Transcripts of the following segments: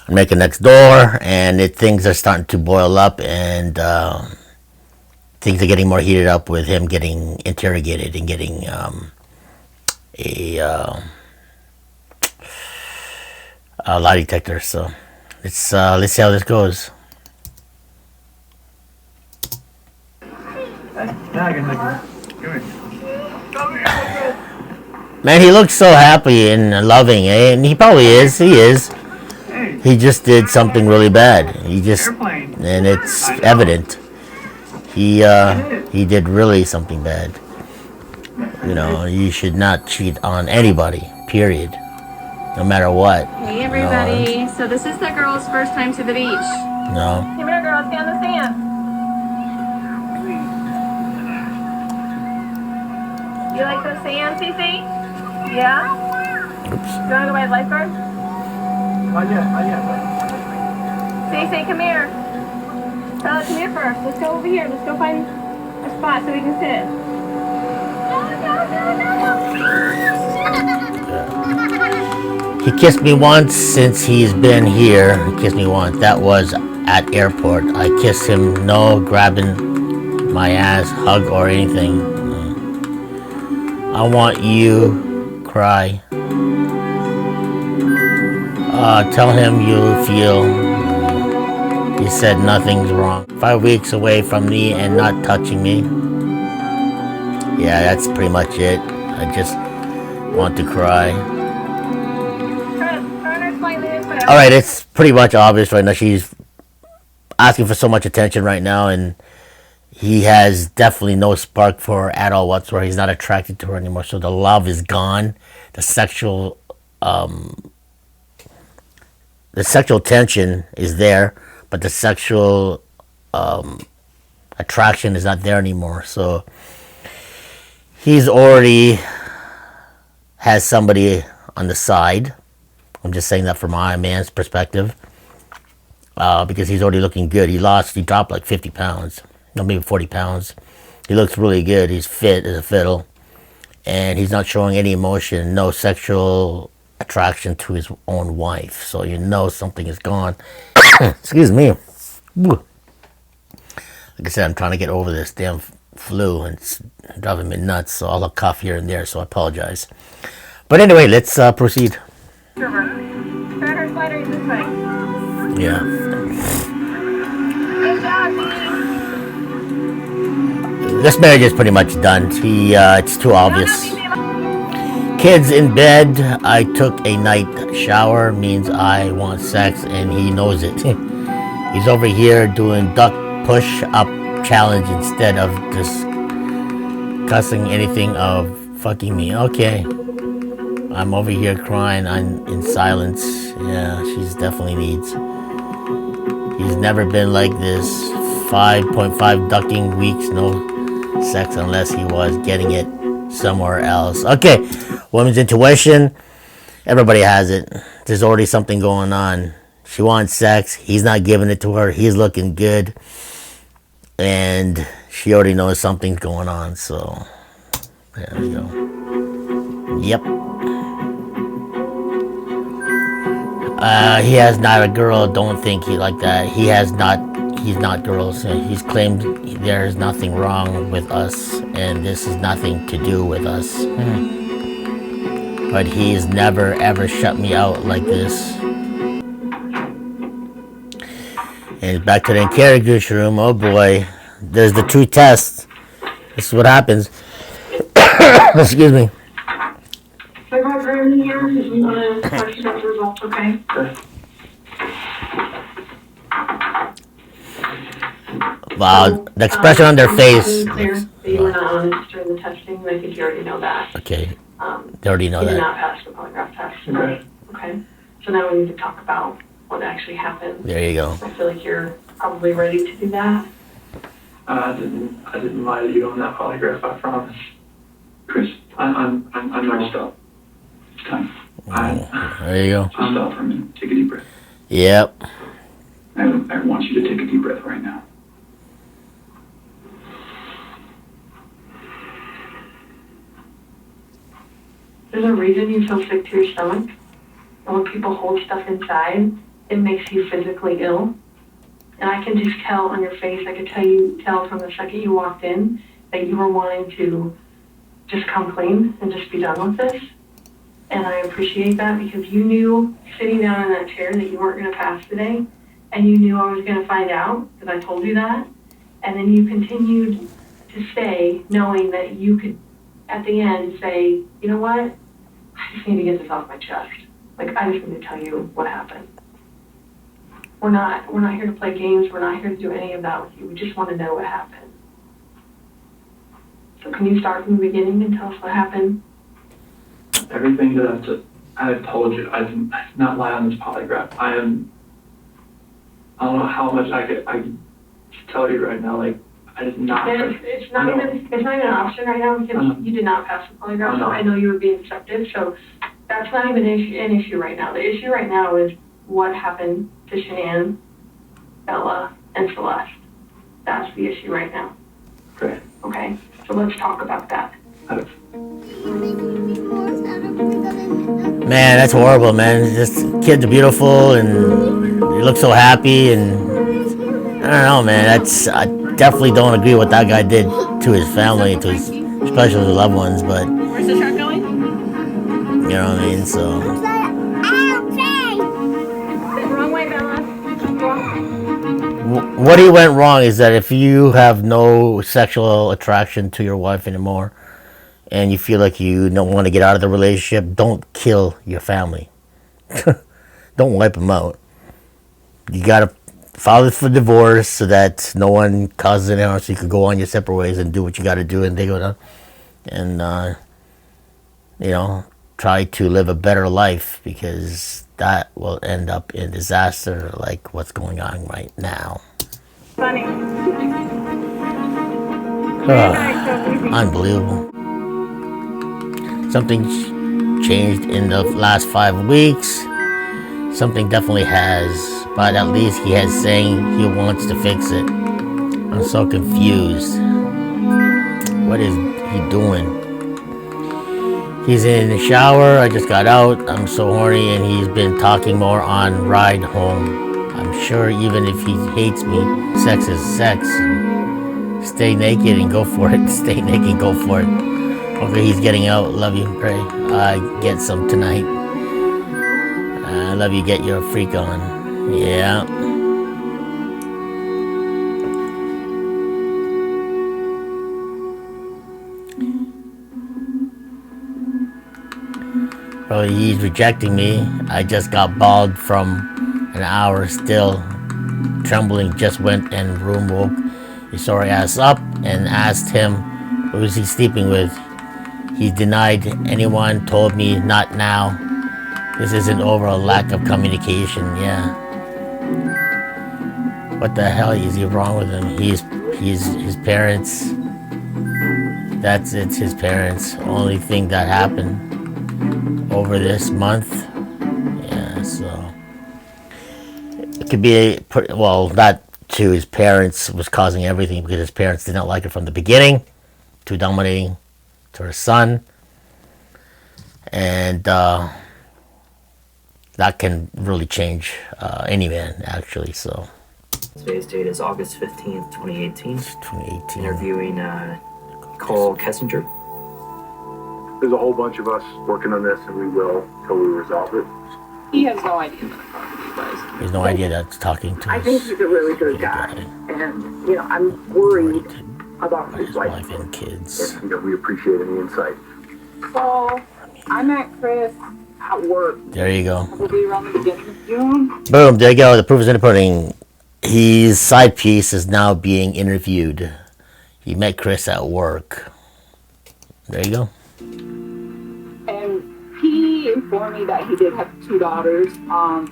America Next Door, and things are starting to boil up, and things are getting more heated up with him getting interrogated and getting a lie detector. So let's see how this goes. Man, he looks so happy and loving, eh? And he probably is. He is. He just did something really bad. And it's evident. He did really something bad. You know, you should not cheat on anybody, period. No matter what. Hey everybody, so this is the girl's first time to the beach. No. Come here girl, stay on the sand. You like the sand, Cece? Yeah? Oops. You wanna go by the lifeguard? Cece, come here. Come here first. Let's go over here. Let's go find a spot so we can sit. He kissed me once since he's been here. He kissed me once. That was at airport. I kissed him. No grabbing my ass, hug or anything. I want you. Cry. Tell him you feel. He said nothing's wrong. 5 weeks away from me and not touching me. Yeah, that's pretty much it. I just want to cry. Alright, it's pretty much obvious right now. She's asking for so much attention right now, and he has definitely no spark for her at all whatsoever. He's not attracted to her anymore. So the love is gone. The sexual tension is there, but the sexual attraction is not there anymore. So he's already has somebody on the side. I'm just saying that from my man's perspective, because he's already looking good. He dropped like 50 pounds, no, maybe 40 pounds. He looks really good. He's fit as a fiddle, and he's not showing any emotion, no sexual attraction to his own wife. So you know something is gone. Excuse me. Like I said, I'm trying to get over this damn flu, and it's driving me nuts. So I'll cough here and there. So I apologize. But anyway, let's proceed. Yeah. This marriage is pretty much done. It's too obvious. Kids in bed. I took a night shower. Means I want sex, and he knows it. He's over here doing duck push-up challenge instead of discussing anything of fucking me. Okay. I'm over here crying. I'm in silence. Yeah, she's definitely needs. He's never been like this. 5.5 ducking weeks, no sex unless he was getting it somewhere else. Okay, woman's intuition. Everybody has it. There's already something going on. She wants sex. He's not giving it to her. He's looking good. And she already knows something's going on. So, there we go. Yep. He has not a girl. Don't think he like that. He's not girls. He's claimed there's nothing wrong with us, and this is nothing to do with us. But he's never ever shut me out like this. And back to the interrogation room. Oh boy, there's the true test. This is what happens. Excuse me. I brought Grammy here because we want to talk about the results, okay? Wow, the expression on their face. Clear that you were not honest during the testing, I think you already know that. Okay, they already know you that. did not pass the polygraph test. Okay. Okay, so now we need to talk about what actually happened. There you go. I feel like you're probably ready to do that. I didn't lie to you on that polygraph, I promise. Chris, I'm not stop. It's time. There you go. Just stop for a minute. Take a deep breath. Yep. I want you to take a deep breath right now. There's a reason you feel sick to your stomach. And when people hold stuff inside, it makes you physically ill. And I can just tell on your face, I could tell from the second you walked in that you were wanting to just come clean and just be done with this. And I appreciate that because you knew sitting down in that chair that you weren't going to pass today. And you knew I was going to find out because I told you that. And then you continued to stay knowing that you could, at the end, say, you know what? I just need to get this off my chest. Like, I just need to tell you what happened. We're not here to play games. We're not here to do any of that with you. We just want to know what happened. So can you start from the beginning and tell us what happened? Everything that I've told you, I've not lied on this polygraph. I don't know how much I could tell you right now. Like, I did not. It's not even an option right now because you did not pass the polygraph. So I know you were being deceptive. So that's not even an issue right now. The issue right now is what happened to Shanann, Bella, and Celeste. That's the issue right now. Great. Okay, so let's talk about that. Man, that's horrible, man. Just kids are beautiful and you look so happy, and I don't know, man. I definitely don't agree with what that guy did to his family, to his, especially his loved ones. But Where's the truck going? you know what I mean. So Wrong way, Bella. what he went wrong is that if you have no sexual attraction to your wife anymore, and you feel like you don't want to get out of the relationship, don't kill your family. Don't wipe them out. You gotta file for divorce so that no one causes it out, so you can go on your separate ways and do what you gotta do, and they go down and try to live a better life, because that will end up in disaster like what's going on right now. Funny. Unbelievable. Something's changed in the last 5 weeks. Something definitely has, but at least he has saying he wants to fix it. I'm so confused. What is he doing? He's in the shower. I just got out. I'm so horny, and he's been talking more on ride home. I'm sure even if he hates me, sex is sex. Stay naked and go for it. Stay naked, go for it. Okay, he's getting out. Love you, pray. Get some tonight. I love you, get your freak on. Yeah. Probably he's rejecting me. I just got bald from an hour still. Trembling, just went and room woke his sorry ass up and asked him who is he sleeping with. He denied anyone, told me not now. This isn't over a lack of communication, yeah. What the hell is he wrong with him? He's his parents. That's it, his parents. Only thing that happened over this month. Yeah, so it could be, well, that to his parents was causing everything, because his parents did not like it from the beginning. Too dominating to her son, and that can really change any man, actually. So today's date is August 15th, 2018. 2018. Interviewing Cole Kessinger. There's a whole bunch of us working on this, and we will until we resolve it. He has no idea that I'm talking to you guys. He has no idea that's talking to I us. think he's a really good guy. And, I'm worried about his wife. And kids. And, we appreciate any insight. So, I met Chris at work. There you go. Probably around the beginning of June. Boom, there you go. The proof is in the pudding. His side piece is now being interviewed. He met Chris at work. There you go. And he informed me that he did have 2 daughters.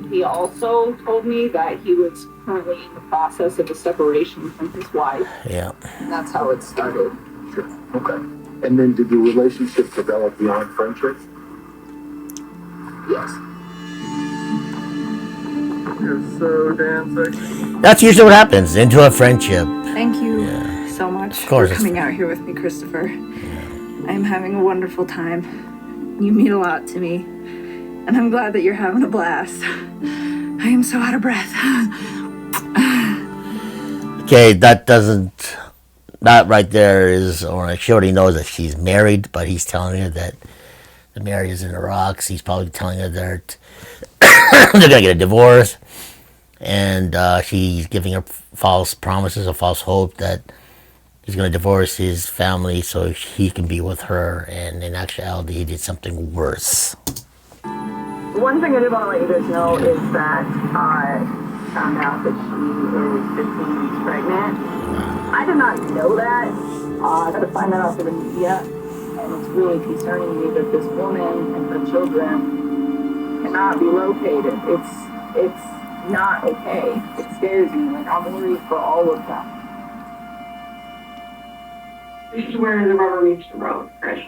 He also told me that he was currently in the process of a separation from his wife. Yeah. And that's how it started. Sure. Okay. And then did the relationship develop beyond friendship? Yes. You're so damn sexy. That's usually what happens into a friendship. Thank you so much for coming out here with me, Christopher. I'm having a wonderful time. You mean a lot to me, and I'm glad that you're having a blast. I am so out of breath. Okay, that right there is, or she already knows that she's married, but he's telling her that the marriage is in the rocks. He's probably telling her that they're gonna get a divorce, and she's giving her false promises, a false hope that he's gonna divorce his family so he can be with her, and in actuality, he did something worse. One thing I did want to let you guys know is that I found out that she is 15 weeks pregnant. I did not know that. I got to find that out through the media, and it's really concerning me that this woman and her children cannot be located. It's not okay. It scares me. Like, I'm worried for all of them. This is where the rubber meets the road, Chris.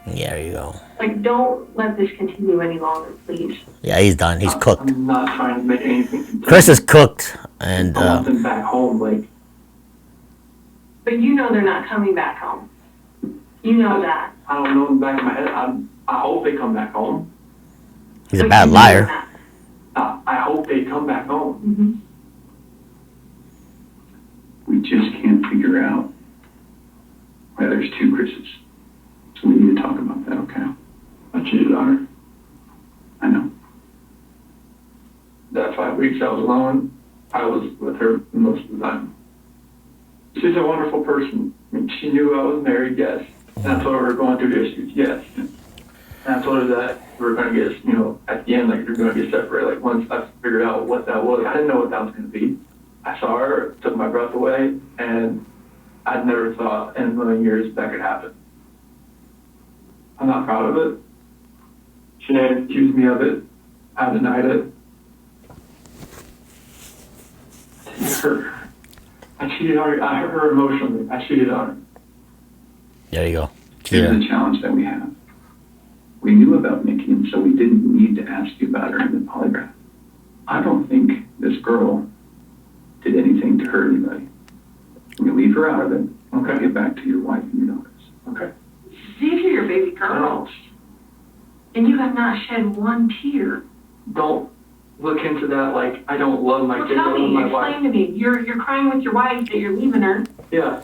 Yeah, there you go. Like, don't let this continue any longer, please. Yeah, he's done. He's cooked. I'm not trying to make anything continue. Chris is cooked, and I want them back home, like. But you know they're not coming back home. You know that. I don't know in the back of my head. I hope they come back home. he's a bad liar. I hope they come back home. Mm-hmm. We just can't figure out why there's two Chris's. So we need to talk about that, okay? I cheated on her. I know. That 5 weeks I was alone, I was with her most of the time. She's a wonderful person. I mean, she knew I was married, yes. And I told her we were going through issues, yes. And I told her that we were going to get, at the end, like, we were going to get separated. Like, once I figured out what that was, I didn't know what that was going to be. I saw her, took my breath away, and I'd never thought in a million years that could happen. I'm not proud of it. She accused me of it. I denied it. I cheated on her. I hurt her emotionally. I cheated on her. There you go. Here's the challenge that we have. We knew about Nikki, and so we didn't need to ask you about her in the polygraph. I don't think this girl did anything to hurt anybody. We leave her out of it. Okay, get back to your wife and your daughters. Okay. These are your baby girls. And you have not shed one tear. Don't look into that like I don't love my kids, I Tell love me, my wife. explain to me. You're crying with your wife that you're leaving her, Yeah.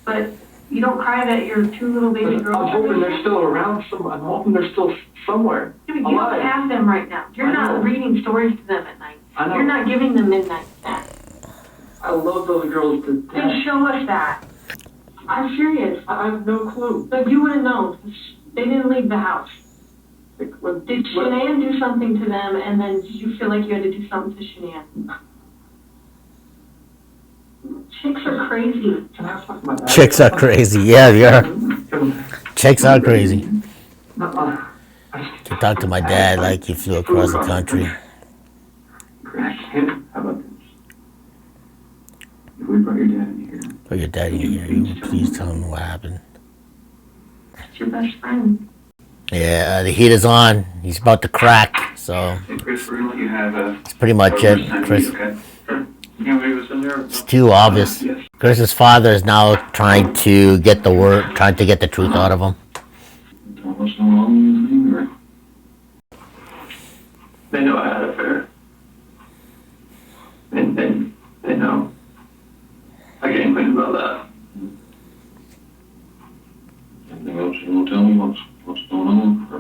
but you don't cry that your two little baby girls I'm hoping they're still around somewhere. I'm hoping they're still somewhere. Yeah, but you don't have them right now. You're not reading stories to them at night. I know. You're not giving them midnight snacks. I love those girls to death. Then show us that. I'm serious. I have no clue. But you would have known. They didn't leave the house. Like, Did Shanann do something to them, and then did you feel like you had to do something to Shanann? Chicks are crazy. Can I talk to my dad? Chicks are crazy. Yeah, they are. Chicks are crazy. To talk to my dad like you flew across the country. How about this? If we brought your dad in here. Put your dad in here. You please tell him what happened. That's your best friend. Yeah, the heat is on. He's about to crack. So Hey, Chris, we're gonna let you have that's pretty much it, Chris. Okay? You can't leave us in there? It's too obvious. Yes. Chris's father is now trying to get the truth out of him. Don't listen along or... They know I had an affair. And they know. I can't complain about that. Anything else you want to tell me? What's going on? Or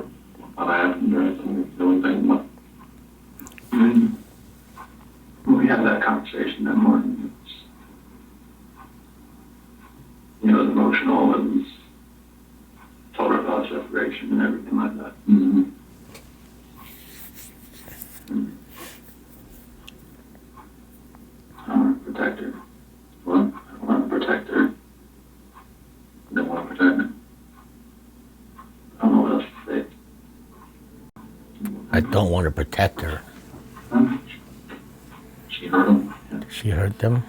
what happened or anything? You know anything about? When we had that conversation that morning, it was emotional and told her about separation and everything like that. Mm-hmm. I want to protect her. What? I want to protect her. You don't want to protect her? I don't know what else to say. I don't want to protect her. Huh? She hurt him? She hurt them.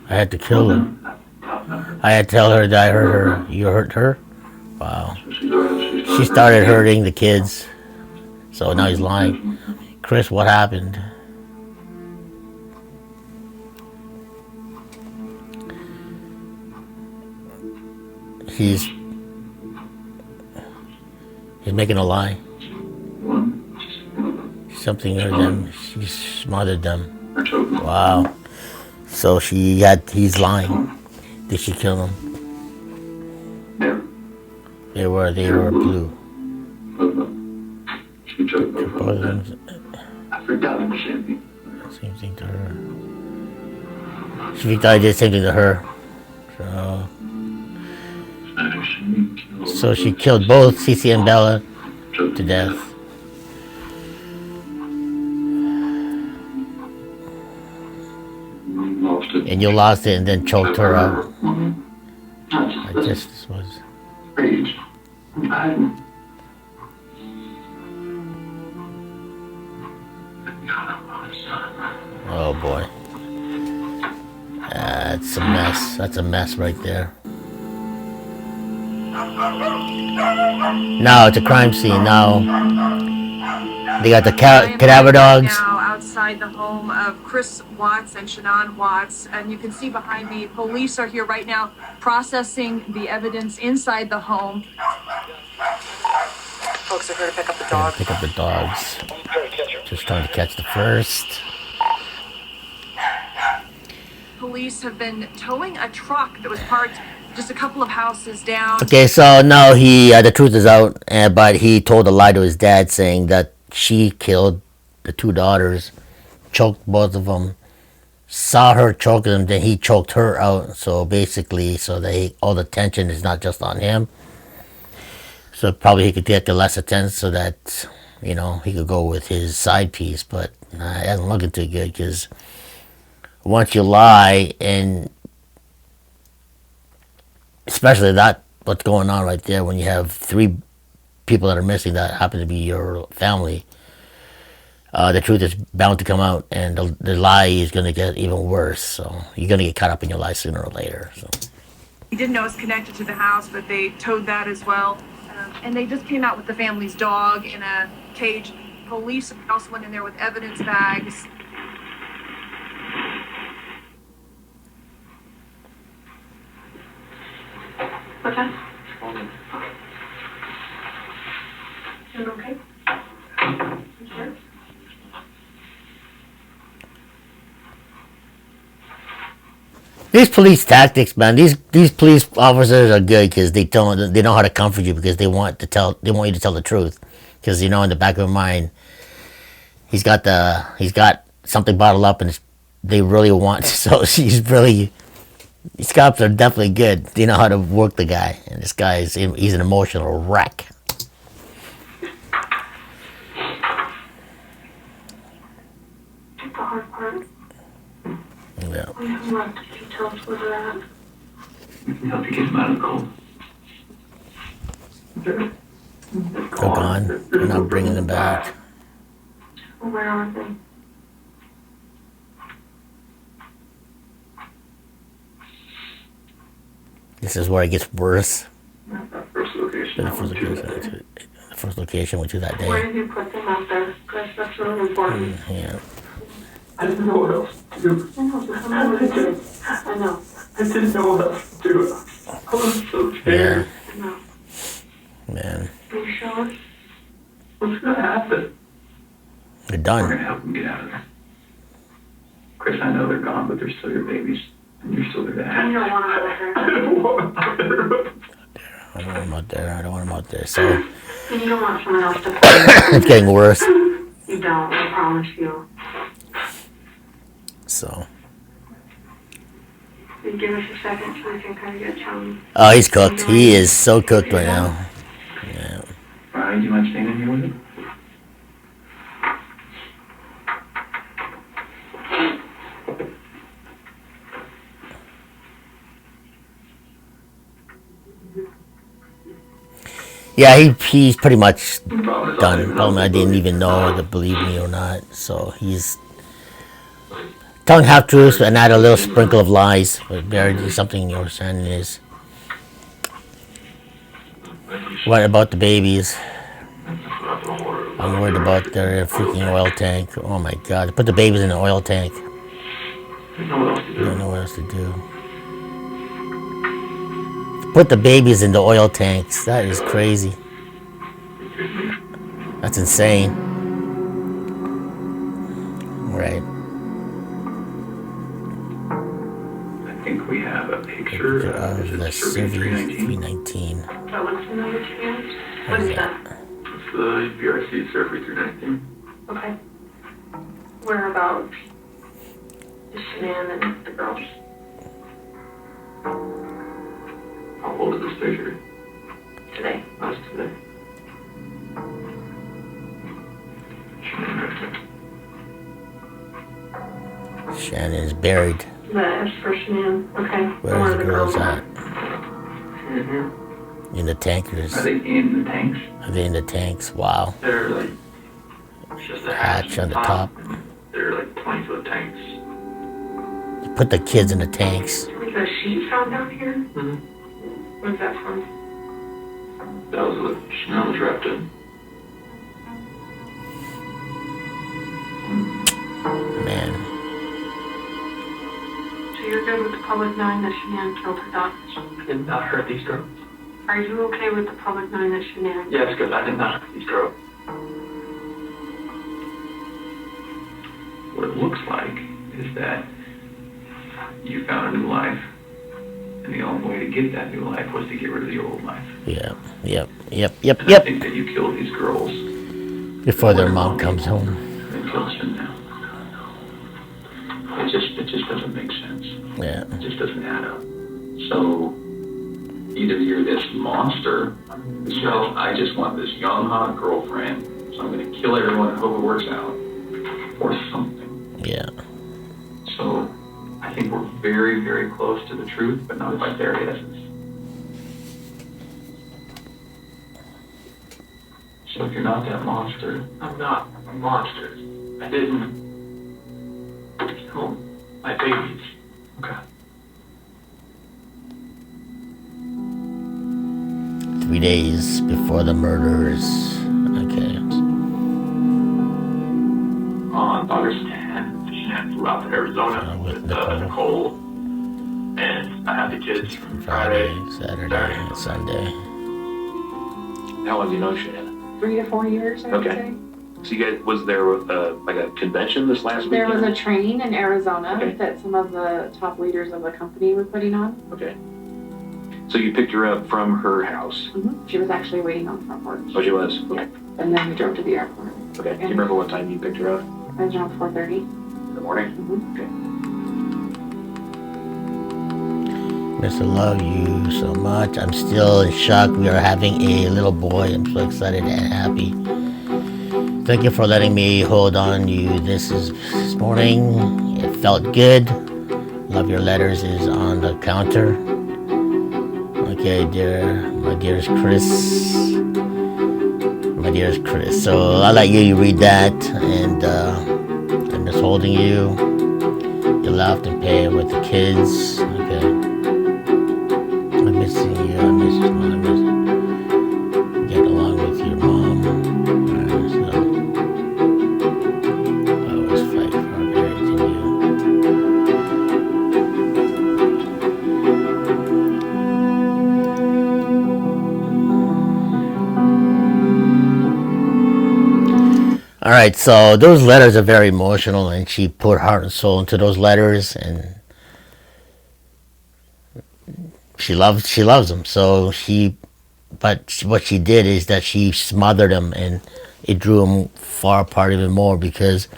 I had to kill her. I had to tell her that I hurt her. You hurt her? Wow. She started hurting the kids. So now he's lying. Chris, what happened? He's making a lie. Something hurt them. She smothered them. Or choked them. Wow. So he's lying. Did she kill them? Yeah. They were blue. Both of them. She choked both of them. I forgot the same thing. Same thing to her. She thought I did the same thing to her. So she killed both Cece and Bella to death. And you lost it and then choked her out. I guess this was. Rage. Oh boy. That's a mess. That's a mess right there. Now it's a crime scene. Now they got the cadaver dogs. Now outside the home of Chris Watts and Shannon Watts, and you can see behind me, police are here right now processing the evidence inside the home. Folks are here to pick up the dogs. Pick up the dogs. Just trying to catch the first. Police have been towing a truck that was parked just a couple of houses down. Okay, so now the truth is out, but he told a lie to his dad saying that she killed the two daughters, choked both of them, saw her choke them, then he choked her out. So basically, all the tension is not just on him. So probably he could get the less attention so that, he could go with his side piece. But it hasn't looking too good because once you lie, and especially that what's going on right there when you have 3 people that are missing that happen to be your family, the truth is bound to come out, and the lie is going to get even worse. So you're going to get caught up in your lie sooner or later. So He didn't know it was connected to the house, but they towed that as well. And they just came out with the family's dog in a cage. Police also went in there with evidence bags. What's that? You okay? You sure? these police tactics, man, these police officers are good because they know how to comfort you because they want you to tell the truth, because in the back of their mind he's got something bottled up and they really want. So these cops are definitely good. They know how to work the guy, and this guy he's an emotional wreck. The hard part. Yeah. We have left details where they're at. We can help you get them out of the cold. They're gone. We're not bringing them back. Well, where are they? This is where it gets worse. First location. The first location, which is that day. Where did you put them out there? Because that's really important. Yeah. I didn't know what else to do. I know. I didn't know what else to do. I was so scared. I know. Man. Are you sure? What's gonna happen? They're We're done. gonna help them get out of there. Chris, I know they're gone, but they're still your babies. And you're still their You dad. don't want them out there. I didn't want to. I don't want them out there. So And you don't want someone else to it's getting worse. You don't, I promise you. So. You give us a second so we can kind of get some. Oh, he's cooked. He is so cooked right now. Yeah. Brian, do you mind staying in here with him? Yeah, he's pretty much done. Probably I didn't even know to believe me or not. So he's telling half truths and add a little sprinkle of lies. But there's something your understanding is. What about the babies? I'm worried about their freaking oil tank. Oh my god. Put the babies in an oil tank. There's no one else to I do. don't know what else to do. Put the babies in the oil tanks. That is crazy. That's insane. Right. I think we have a picture of the Civic 319. That looks familiar to you. What is that? It's the BRC Survey 319. Okay. Whereabouts is Shanann and the girls? How old is this picture? Today. That's today. Shannon's buried. The S for Shanann. Okay. Where's the girls at? Mm-hmm. In the tankers. Are they in the tanks? Are they in the tanks? Wow. They're like just a Hatch on the top. They're like 20-foot tanks. You put the kids in the tanks. Was a sheet found down here? Mm-hmm. Where's that from? That was what Chanel was wrapped in. Man. So you're good with the public knowing that Shanann killed her daughters? I did not hurt these girls. Are you okay with the public knowing that Shanann? Yes, good. I did not hurt these girls. What it looks like is that you found a new life, and the only way to get that new life was to get rid of the old life. Yep. And I think that you killed these girls Before their mom comes home. and killed him now. It just doesn't make sense. Yeah. It just doesn't add up. So either you're this monster, so I just want this young hot girlfriend, so I'm going to kill everyone and hope it works out, or something. Yeah. So I think we're very, very close to the truth, but not quite there yet. So if you're not that monster, I'm not a monster. I didn't kill my babies. okay. 3 days before the murders. Okay. On August 10th, Shanann flew out to Arizona with Nicole. And I had the kids from Friday, Saturday, and Sunday. How long do you know Shanann? 3 to 4 years, I would Okay. say. So you guys, was there like a convention this last There was weekend? a training in Arizona Okay. that some of the top leaders of the company were putting on. Okay. So you picked her up from her house. She was actually waiting on the front porch. Oh, she was? Yeah. And then we drove to the airport. Okay. Do you remember what time you picked her up? It was around 4:30. In the morning? Okay. Miss, I love you so much. I'm still in shock. We are having a little boy. I'm so excited and happy. Thank you for letting me hold on you this morning. It felt good. Love your letters is on the counter. Okay, my dearest Chris. My dearest Chris. So I'll let you read that, and I'm just holding you. You laughed and played with the kids. Okay. I'm missing you. I miss you. I miss you. Get along with your mom. Alright, so I always fight for everything you. All right, so those letters are very emotional, and she put heart and soul into those letters, and she loves them. So what she did is that she smothered them, and it drew them far apart even more, because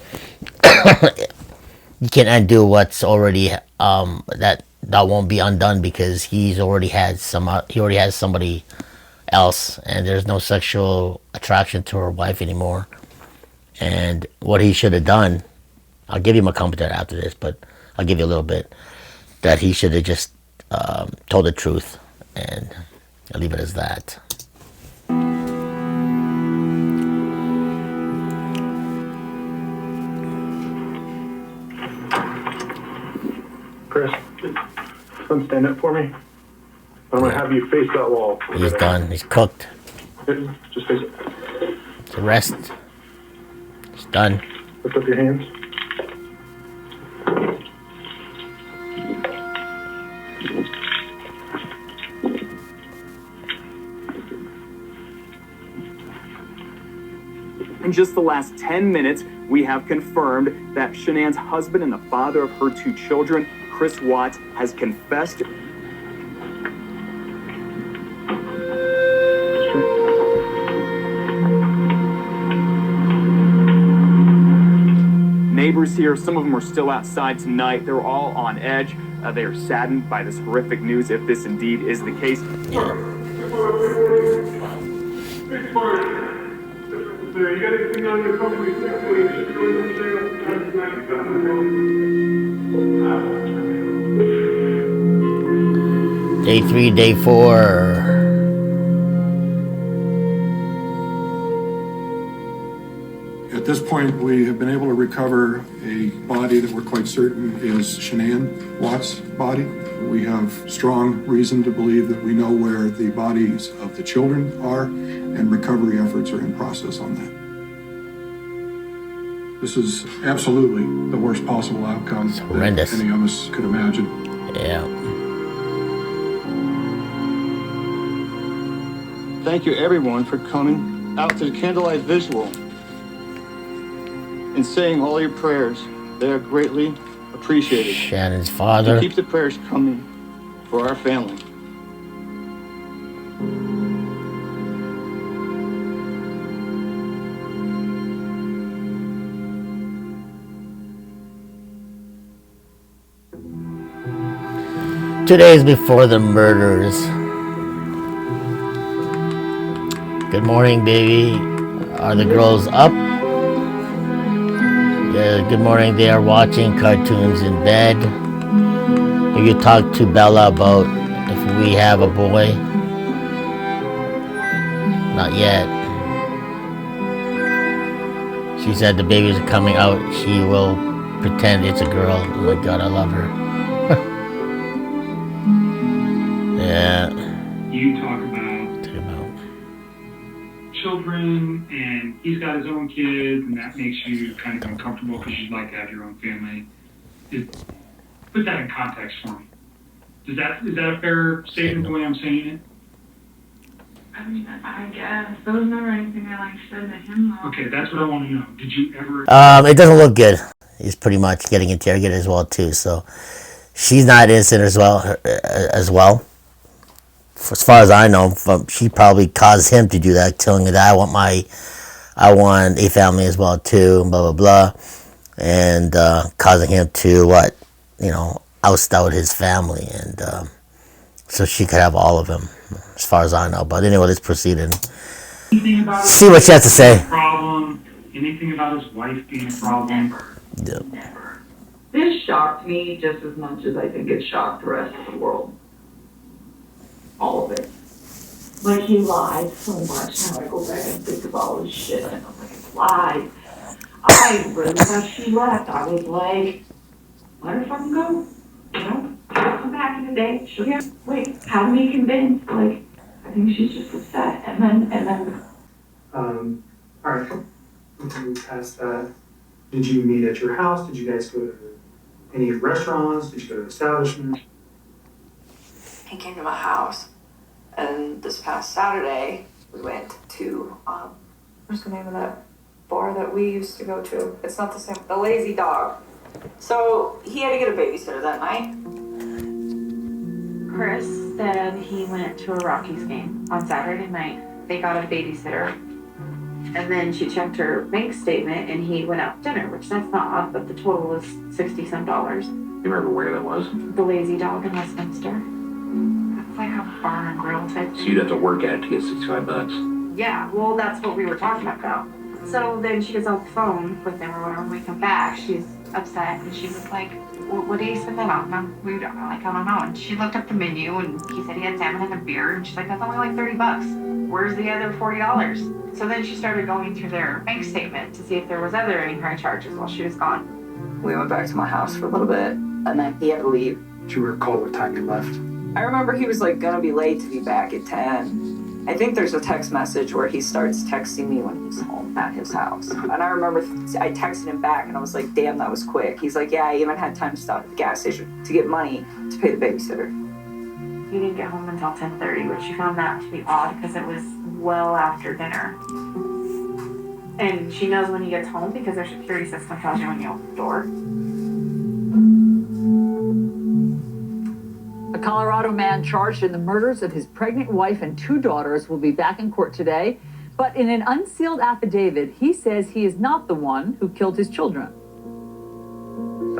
you can't undo what's already that won't be undone, because he already has somebody else, and there's no sexual attraction to her wife anymore. And what he should have done, I'll give you my comment after this, but I'll give you a little bit, that he should have just told the truth, and I'll leave it as that. Chris, son, stand up for me. I'm going to have you face that wall. He's done. He's cooked. Just face it. It's a rest. It's done. Lift up your hands. in just the last 10 minutes, we have confirmed that Shanann's husband and the father of her 2 children, Chris Watts, has confessed. Neighbors here, some of them are still outside tonight. They're all on edge. They are saddened by this horrific news, if this indeed is the case. Day 3, day 4. At this point, we have been able to recover a body that we're quite certain is Shanann Watts' body. We have strong reason to believe that we know where the bodies of the children are, and recovery efforts are in process on that. This is absolutely the worst possible outcome that any of us could imagine. Yeah. Thank you, everyone, for coming out to the candlelight visual and saying all your prayers. They are greatly appreciated. Shannon's father. So keep the prayers coming for our family. 2 days before the murders. Good morning, baby. Are the girls up? Yeah, good morning. They are watching cartoons in bed. Have you talked to Bella about if we have a boy? Not yet. She said the babies are coming out. She will pretend it's a girl. Oh my God, I love her. Yeah. You talk about children, and he's got his own kids, and that makes you kind of uncomfortable because you'd like to have your own family. Put that in context for me. Is that a fair statement the way I'm saying it? I mean, I guess. There was never anything I said to him though. Okay, that's what I want to know. Did you ever... It doesn't look good. He's pretty much getting interrogated as well too, so she's not innocent as well. As far as I know, she probably caused him to do that, telling her that I want a family as well too, and blah blah blah, and causing him to oust out his family, and so she could have all of them, as far as I know. But anyway, let's proceed and see what she has to say. Problem? Anything about his wife being a problem? Never. This shocked me just as much as I think it shocked the rest of the world. All of it. Like, he lied so much. Now I go back and think of all this shit, and I'm like, he lied. I really thought she left. I was like, let her fucking go. She'll come back in a day. She'll get, have me convinced. Like, I think she's just upset. And then. Alright. Moving past that, did you meet at your house? Did you guys go to any restaurants? Did you go to establishments? He came to my house, and this past Saturday, we went to, what's the name of that bar that we used to go to? It's not the same, the Lazy Dog. So, he had to get a babysitter that night. Chris said he went to a Rockies game on Saturday night. They got a babysitter, and then she checked her bank statement, and he went out to dinner, which that's not odd, but the total was $60-some. You remember where that was? The Lazy Dog in Westminster. It's like a bar and grill type. So you'd have to work at it to get $65. Yeah, well, that's what we were talking about. So then she gets off the phone with him or whatever. When we come back, she's upset, and she was like, what do you spend that on? I'm like, I don't know. And she looked up the menu, and he said he had salmon and a beer, and she's like, that's only like $30. Where's the other $40? So then she started going through their bank statement to see if there was any high charges while she was gone. We went back to my house for a little bit, and then he had to leave. Do you recall what time you left? I remember he was gonna be late to be back at 10. I think there's a text message where he starts texting me when he's home at his house. And I remember I texted him back, and I was like, damn, that was quick. He's like, yeah, I even had time to stop at the gas station to get money to pay the babysitter. He didn't get home until 10:30, which she found that to be odd because it was well after dinner. And she knows when he gets home because their security system tells you when you open the door. A Colorado man charged in the murders of his pregnant wife and 2 daughters will be back in court today. But in an unsealed affidavit, he says he is not the one who killed his children.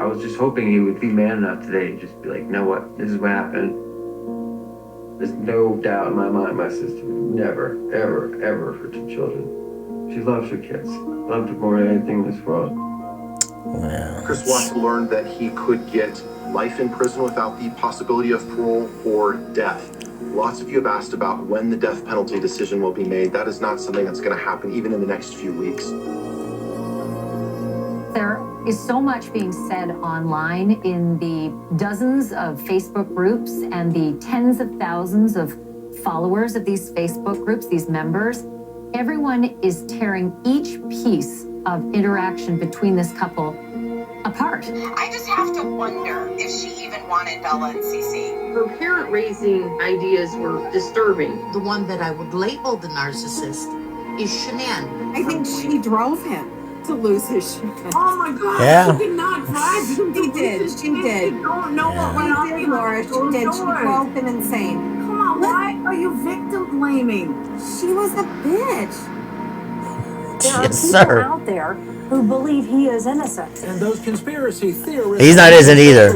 I was just hoping he would be man enough today and just be like, you know what, this is what happened. There's no doubt in my mind my sister would never, ever, ever hurt her children. She loves her kids. Loved her more than anything in this world. Yeah. Chris Watts learned that he could get life in prison without the possibility of parole or death. Lots of you have asked about when the death penalty decision will be made. That is not something that's going to happen even in the next few weeks. There is so much being said online in the dozens of Facebook groups and the tens of thousands of followers of these Facebook groups, these members. Everyone is tearing each piece of interaction between this couple apart. I just have to wonder if she even wanted Bella and Cece. Her parent-raising ideas were disturbing. The one that I would label the narcissist is Shanann. I think she drove him to lose his shit. Oh my God! Yeah. She did not drive him to She did. She did. You don't know what went on. She did, Laura. She did. She drove him insane. Come on, why are you victim blaming? She was a bitch. There are Yes, people sir. out there who believe he is innocent. And those conspiracy theorists. He's not innocent either.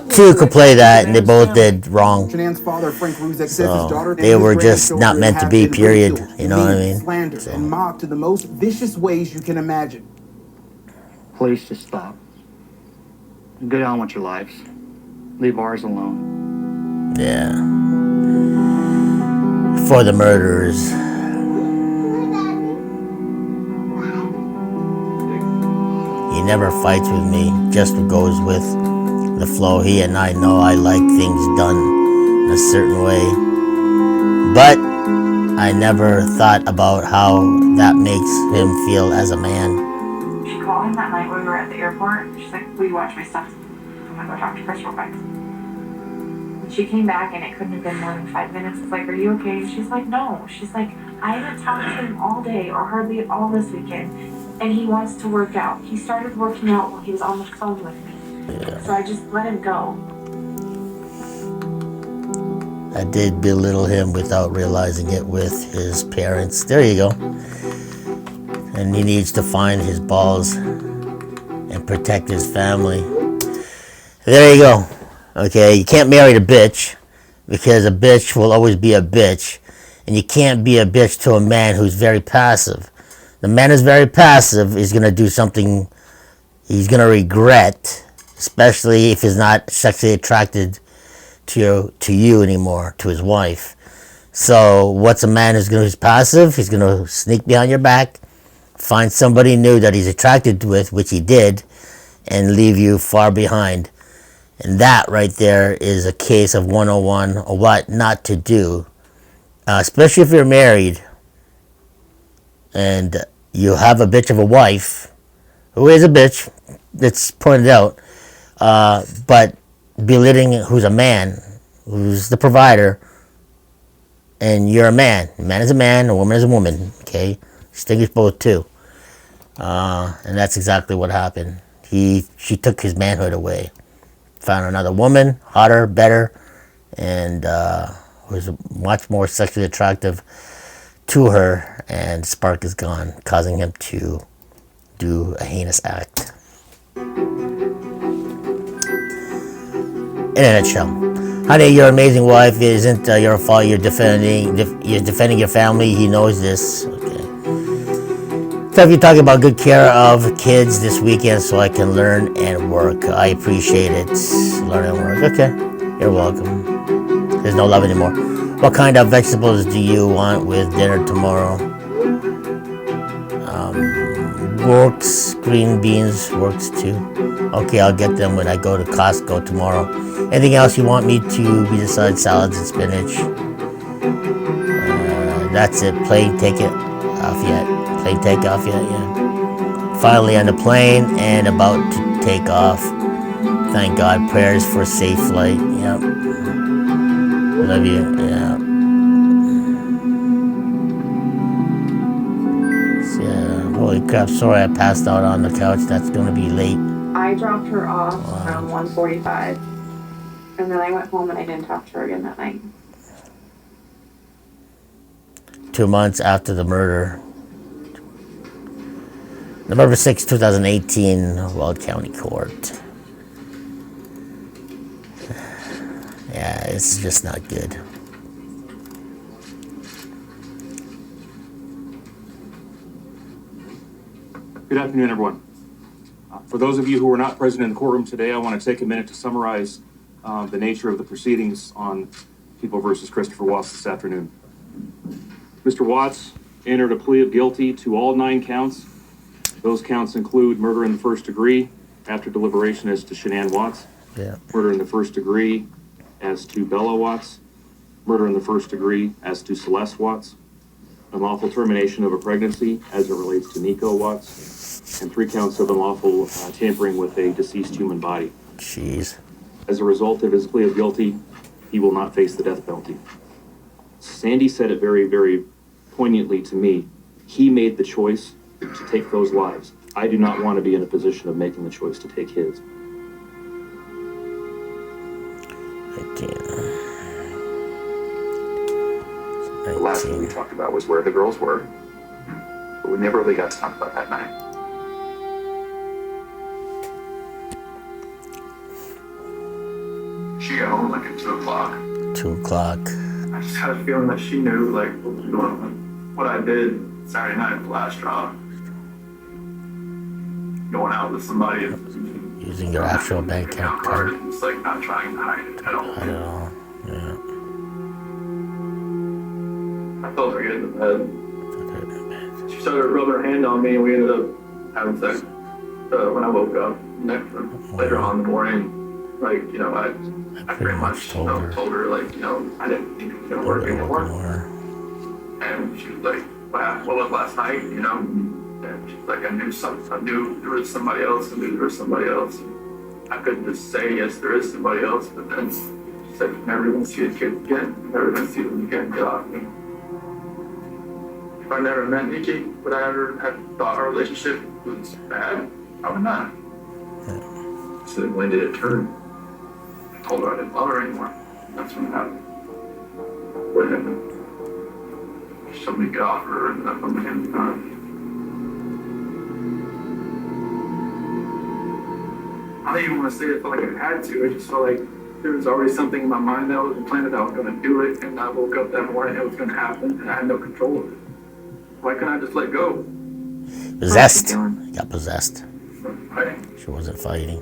Two could play that, and they both did wrong. Shanann's father, Frank Ruzek, says his So daughter they and were his just not grandchildren meant to have be, been period. ridiculed, You know what I demeaned, mean? Slandered and mocked in the most vicious ways you can imagine. Please just stop. Get on with your lives. Leave ours alone. Yeah. For the murderers. He never fights with me, just goes with the flow. He and I know I like things done in a certain way. But I never thought about how that makes him feel as a man. She called him that night when we were at the airport. She's like, will you watch my stuff? I'm gonna go talk to Chris real quick. And she came back and it couldn't have been more than 5 minutes. It's like, are you okay? And she's like, no. She's like, I haven't talked to him all day or hardly at all this weekend. And he wants to work out. He started working out while he was on the phone with me. Yeah. So I just let him go. I did belittle him without realizing it with his parents. There you go. And he needs to find his balls and protect his family. There you go. Okay, you can't marry the bitch because a bitch will always be a bitch. And you can't be a bitch to a man who's very passive. The man who's very passive is going to do something he's going to regret, especially if he's not sexually attracted to you anymore, to his wife. So what's a man who's passive? He's going to sneak behind your back, find somebody new that he's attracted with, which he did, and leave you far behind. And that right there is a case of 101 of what not to do, especially if you're married and you have a bitch of a wife, who is a bitch, that's pointed out, but belittling who's a man, who's the provider, and you're a man. A man is a man, a woman is a woman, okay? Distinguish both too. And that's exactly what happened. She took his manhood away. Found another woman, hotter, better, and was much more sexually attractive to her, and spark is gone, causing him to do a heinous act. In a nutshell, honey, your amazing wife isn't your fault. You're defending your family. He knows this. Okay. So if you're talking about good care of kids this weekend, so I can learn and work, I appreciate it. Learn and work. Okay, you're welcome. There's no love anymore. What kind of vegetables do you want with dinner tomorrow? Works, green beans works too. Okay, I'll get them when I go to Costco tomorrow. Anything else you want me to be besides salads and spinach? That's it. Plane ticket off yet? Plane take off yet? Yeah. Finally on the plane and about to take off. Thank God. Prayers for a safe flight. Yep. Love you. Yeah. See Holy crap, sorry I passed out on the couch. That's gonna be late. I dropped her off around 1:45, and then I went home and I didn't talk to her again that night. 2 months after the murder. November 6, 2018, Weld County Court. Yeah, it's just not good. Good afternoon, everyone. For those of you who were not present in the courtroom today, I want to take a minute to summarize the nature of the proceedings on People versus Christopher Watts this afternoon. Mr. Watts entered a plea of guilty to all 9 counts. Those counts include murder in the first degree after deliberation as to Shanann Watts, murder in the first degree as to Bella Watts, murder in the first degree as to Celeste Watts, unlawful termination of a pregnancy as it relates to Nico Watts, and 3 counts of unlawful tampering with a deceased human body. Jeez. As a result of his plea of guilty, he will not face the death penalty. Sandy said it very, very poignantly to me. He made the choice to take those lives. I do not want to be in a position of making the choice to take his. The last thing we talked about was where the girls were, but we never really got to talk about that night. She got home like at 2 o'clock. 2 o'clock. I just had a feeling that she knew like what was going on. What I did Saturday night at the last draw. Going out with somebody. Using your actual bank account card. It's like not trying to hide it at all. I know. Yeah. I felt her get in the bed. She started rubbing her hand on me and we ended up having sex when I woke up. Later on in the morning, like, you know, I pretty much told her, like, you know, I didn't think it was going to work anymore. And she was like, what was last night, you know? And she's like, I knew there was somebody else, I couldn't just say, yes, there is somebody else, but then she said, never even see the kids again, never even see them again, get off me. If I never met Nikki, would I ever have thought our relationship was bad? Probably not. So then when did it turn? I told her I didn't love her anymore. That's when it happened. What happened? Somebody got off her and left on the hand. I don't even want to say it felt like I had to. I just felt like there was already something in my mind that was implanted that I was going to do it, and I woke up that morning and it was going to happen, and I had no control of it. Why couldn't I just let go? Possessed. You got possessed. Right. She wasn't fighting.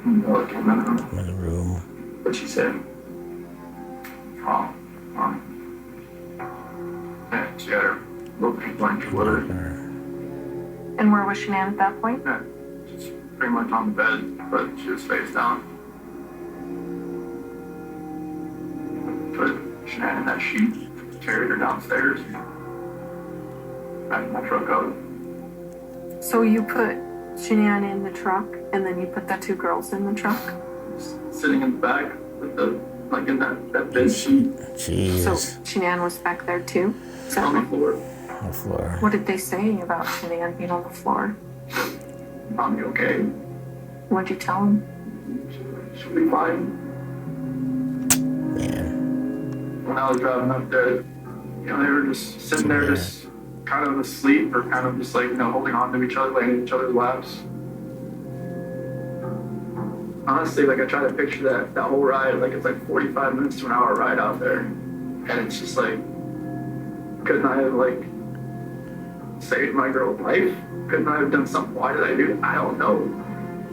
In the room. What she said. Yeah, she had her little pink blanket with her. And where was Shanann at that point? Yeah, just pretty much on the bed, but she was face down. Put Shanann in that sheet, carried her downstairs. Back in my truck out. So you put Shanann in the truck, and then you put the 2 girls in the truck? Sitting in the back with the, like in that bed sheet. Jeez. So Shanann was back there too? On the floor. On the floor. What did they say about Shanann being on the floor? Mom, you okay? What'd you tell them? She'll be fine. Man. When I was driving up there, you know, they were just sitting there just kind of asleep or kind of just like, you know, holding on to each other, laying in each other's laps. Honestly, like I try to picture that whole ride, like it's like 45 minutes to an hour ride out there. And it's just like, couldn't I have like saved my girl's life? Couldn't I have done something? Why did I do it? I don't know.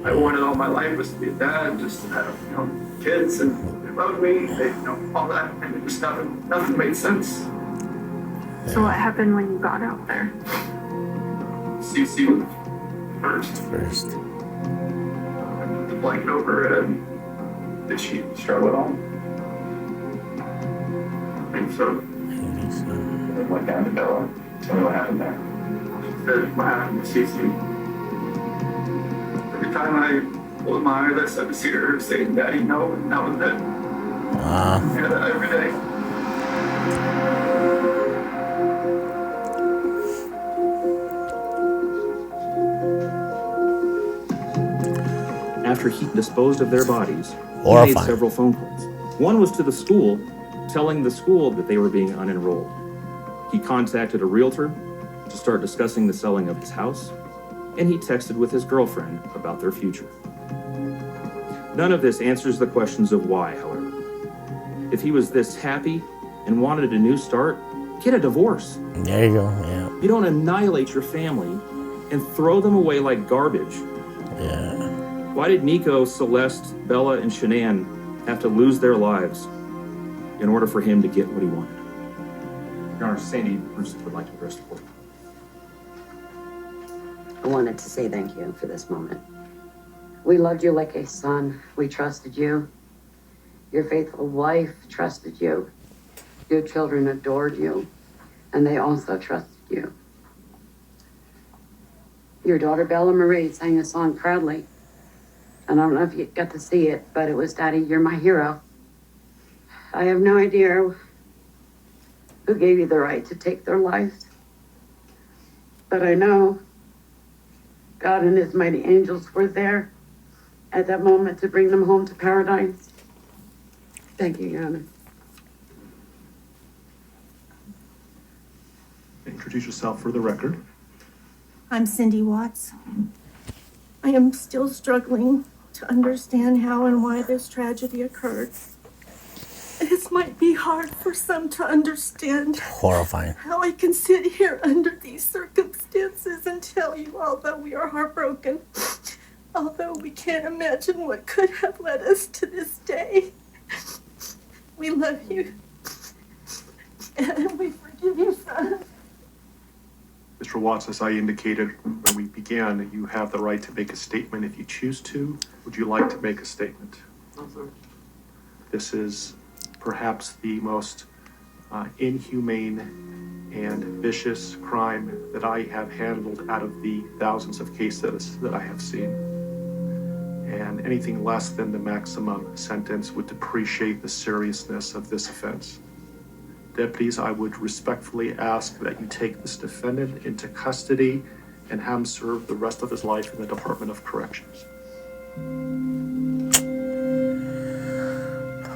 I wanted all my life was to be a dad, just to have, you know, kids, and they loved me, they, you know, all that, and it just nothing made sense. So what happened when you got out there? CC was first. The blanket over her head. Did she struggle at all? I think so. It went down to Bella. Tell me what happened there. She said what happened to CC. Every time I closed my eyes, I started to see her saying, "Daddy, no," and that was it. I hear that every day. after he disposed of their bodies, he Horrifying. made several phone calls. One was to the school, telling the school that they were being unenrolled. He contacted a realtor to start discussing the selling of his house, and he texted with his girlfriend about their future. None of this answers the questions of why, however. If he was this happy and wanted a new start, get a divorce. There you go, yeah. You don't annihilate your family and throw them away like garbage. Yeah. Why did Nico, Celeste, Bella, and Shanann have to lose their lives in order for him to get what he wanted? Your Honor, Sandy Bruce would like to address the court. I wanted to say thank you for this moment. We loved you like a son. We trusted you. Your faithful wife trusted you. Your children adored you, and they also trusted you. Your daughter Bella Marie sang a song proudly. And I don't know if you got to see it, but it was, "Daddy, you're my hero." I have no idea who gave you the right to take their lives, but I know God and his mighty angels were there at that moment to bring them home to paradise. Thank you, Your Honor. Introduce yourself for the record. I'm Cindy Watts. I am still struggling to understand how and why this tragedy occurred. It might be hard for some to understand Horrifying. how I can sit here under these circumstances and tell you, although we are heartbroken, although we can't imagine what could have led us to this day, we love you and we forgive you, son. Mr. Watts, as I indicated when we began, you have the right to make a statement if you choose to. Would you like to make a statement? No, sir. This is perhaps the most inhumane and vicious crime that I have handled out of the thousands of cases that I have seen. And anything less than the maximum sentence would depreciate the seriousness of this offense. Deputies, I would respectfully ask that you take this defendant into custody and have him serve the rest of his life in the Department of Corrections.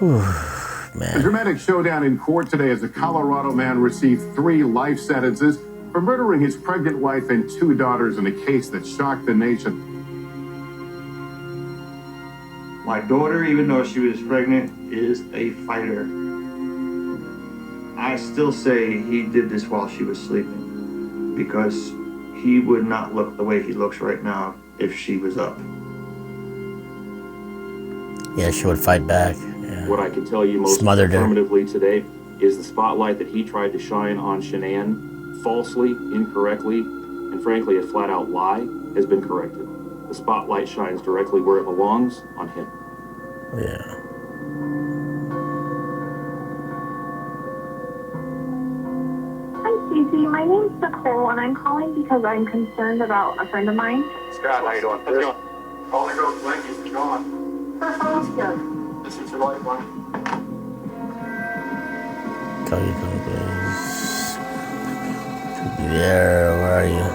Man. A dramatic showdown in court today as a Colorado man received 3 life sentences for murdering his pregnant wife and 2 daughters in a case that shocked the nation. My daughter, even though she was pregnant, is a fighter. I still say he did this while she was sleeping, because he would not look the way he looks right now if she was up. Yeah, she would fight back. Yeah. What I can tell you most Smothered her. affirmatively today is the spotlight that he tried to shine on Shanann, falsely, incorrectly, and frankly a flat-out lie, has been corrected. The spotlight shines directly where it belongs, on him. Yeah. Cece, my name's Nicole, and I'm calling because I'm concerned about a friend of mine. Scott, how you doing? How's it going? All the girls' blankets are gone. Her phone's here. This is your lifeline. Tell you please. Could be there. Where are you?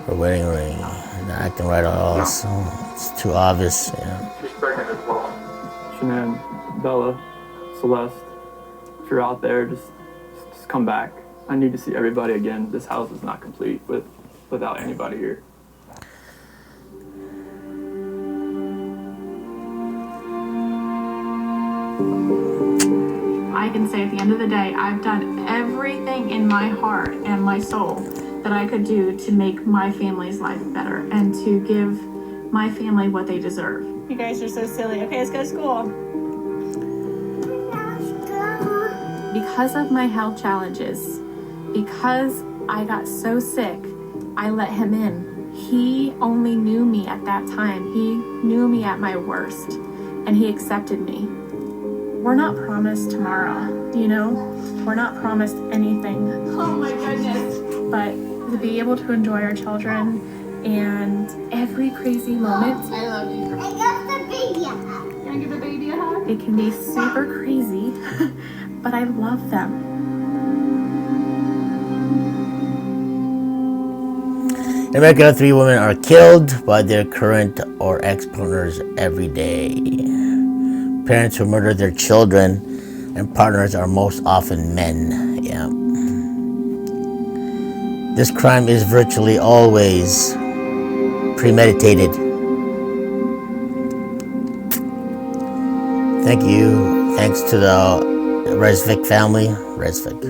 Her wedding ring. Not acting right at all. So it's too obvious. Yeah. She's pregnant as well. Shanann, Bella, Celeste, if you're out there, just come back. I need to see everybody again. This house is not complete without anybody here. I can say at the end of the day, I've done everything in my heart and my soul that I could do to make my family's life better and to give my family what they deserve. You guys are so silly. Okay, let's go to school. Because of my health challenges, because I got so sick, I let him in. He only knew me at that time. He knew me at my worst, and he accepted me. We're not promised tomorrow, you know? We're not promised anything. Oh my goodness. But to be able to enjoy our children and every crazy moment. I love you. I got the baby a hug. You wanna give the baby a hug? It can be super crazy, but I love them. In America, 3 women are killed by their current or ex-partners every day. Parents who murder their children and partners are most often men. Yeah. This crime is virtually always premeditated. Thank you. Thanks to the Resvick family. Resvick.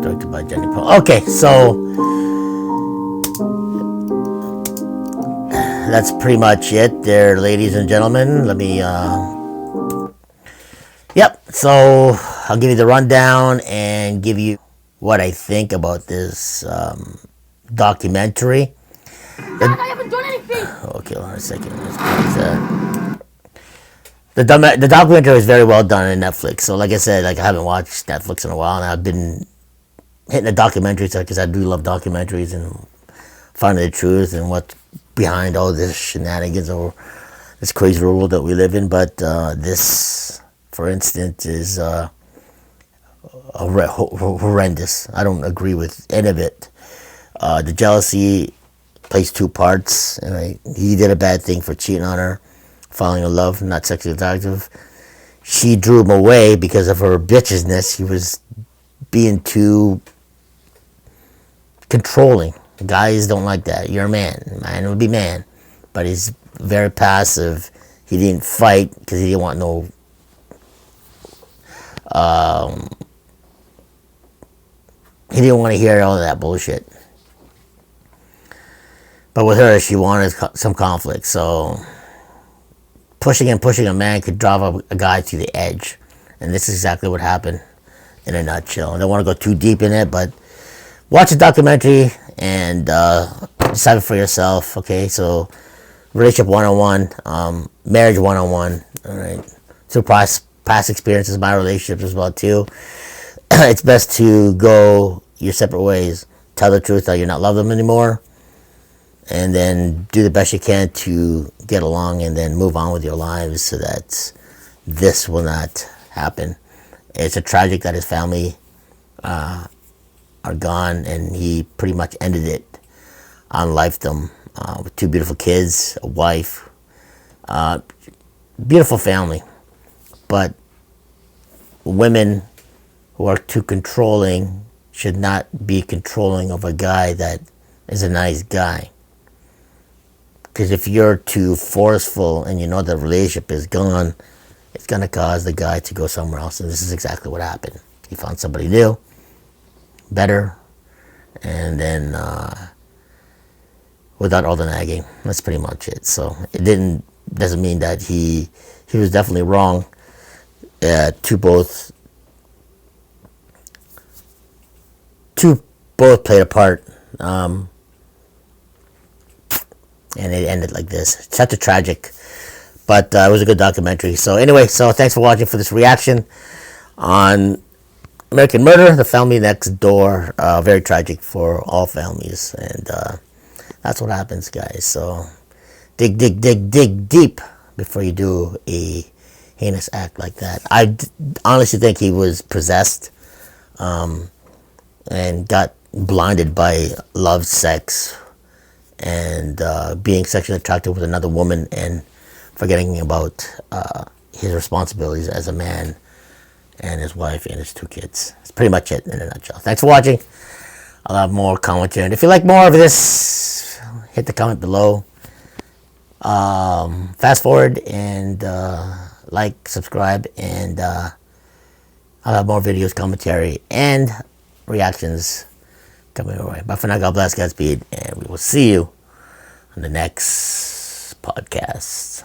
Directed by Jenny Paul. Okay, so that's pretty much it there, ladies and gentlemen. Let me, yep, so I'll give you the rundown and give you what I think about this documentary. I haven't done anything! Okay, hold on a second. The documentary is very well done on Netflix. So like I said, like I haven't watched Netflix in a while, and I've been hitting the documentaries because I do love documentaries and finding the truth and what's behind all this shenanigans or this crazy world that we live in. But this, for instance, is horrendous. I don't agree with any of it. The jealousy plays 2 parts, and he did a bad thing for cheating on her, falling in love, not sexually attractive. She drew him away because of her bitchisness. He was being too controlling. Guys don't like that. You're a man. Man would be man. But he's very passive. He didn't fight because he didn't want no he didn't want to hear all of that bullshit. But with her, she wanted some conflict. So pushing a man could drive a guy to the edge. And this is exactly what happened in a nutshell. I don't want to go too deep in it, but watch the documentary and decide for yourself. Okay, so relationship 101, marriage 101. All right, through past experiences, my relationships as well too. It's best to go your separate ways. Tell the truth that you're not loving them anymore, and then do the best you can to get along, and then move on with your lives so that this will not happen. It's a tragic that his family are gone, and he pretty much ended it on lifedom with 2 beautiful kids, a wife, beautiful family. But women who are too controlling should not be controlling of a guy that is a nice guy. Because if you're too forceful and you know the relationship is gone, it's going to cause the guy to go somewhere else. And this is exactly what happened. He found somebody new, better, and then without all the nagging. That's pretty much it. So it doesn't mean that he was definitely wrong. Two both played a part, and it ended like this. It's such a tragic, but it was a good documentary. So anyway, thanks for watching for this reaction on American Murder, The Family Next Door. Very tragic for all families, and that's what happens, guys. So dig deep before you do a heinous act like that. I honestly think he was possessed and got blinded by love, sex, and being sexually attracted with another woman and forgetting about his responsibilities as a man and his wife and his 2 kids. That's pretty much it in a nutshell. Thanks for watching. I'll have more commentary. And if you like more of this, hit the comment below. Fast forward and like, subscribe, and I'll have more videos, commentary, and reactions coming your way. But for now, God bless, Godspeed, and we will see you on the next podcast.